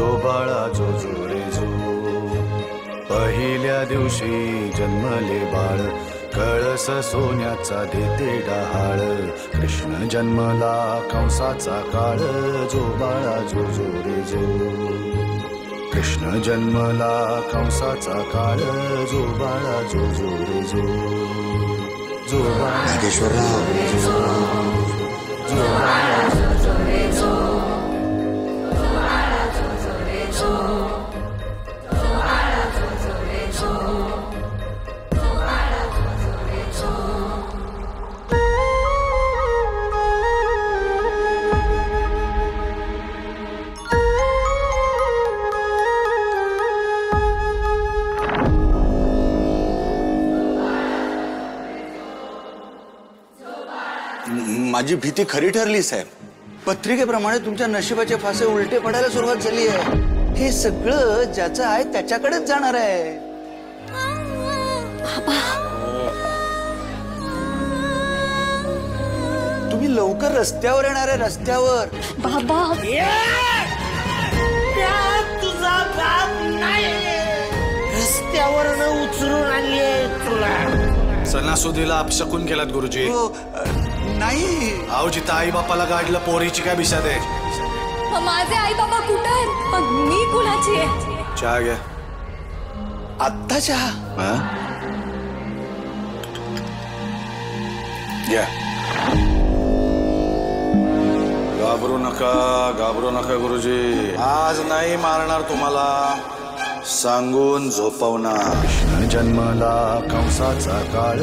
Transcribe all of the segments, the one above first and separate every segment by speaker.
Speaker 1: जो बाळा जो जो रे जो पहिल्या दिवशी जन्मले बाळ कळस सोन्याचा देते डहाळ कृष्ण जन्मला कंसाचा काळ जो बाळा जो जो रे जो कृष्ण जन्मला कंसाचा काळ जो बाळा जो जो रे जो जो बाळा
Speaker 2: नागेश्वरराव
Speaker 1: जो बाळा जो जो रे जो
Speaker 2: माझी भीती खरी ठरली साहेब. पत्रिकेप्रमाणे तुमच्या नशिबाचे फासे उलटे पडायला सुरुवात झाली आहे. हे सगळं ज्याचं आहे त्याच्याकडेच जाणार आहे. तुम्ही लवकर रस्त्यावर येणार आहे. रस्त्यावर
Speaker 3: बाबा
Speaker 4: तुझा बाप नाही रस्त्यावर उचलून आणले तुला.
Speaker 1: सणासुदीला अपशकून केलात गुरुजी.
Speaker 2: हो, नाही
Speaker 1: अहो जिथं आई बापाला गाडलं पोरीची काय बिशाद आहे.
Speaker 3: माझे आई बाबा कुठे आहेत? मी कुणाची आहे?
Speaker 1: चहा घ्या.
Speaker 2: आत्ता चहा
Speaker 1: घ्या. घाबरू नका गुरुजी. आज नाही मारणार तुम्हाला, सांगून झोपवणार. कृष्ण जन्मला कंसाचा काळ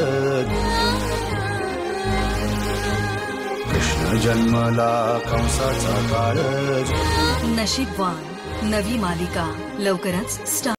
Speaker 1: कृष्ण जन्मला कंसाचा काळ.
Speaker 5: नशीबवान नवी मालिका लवकरच स्टार्ट.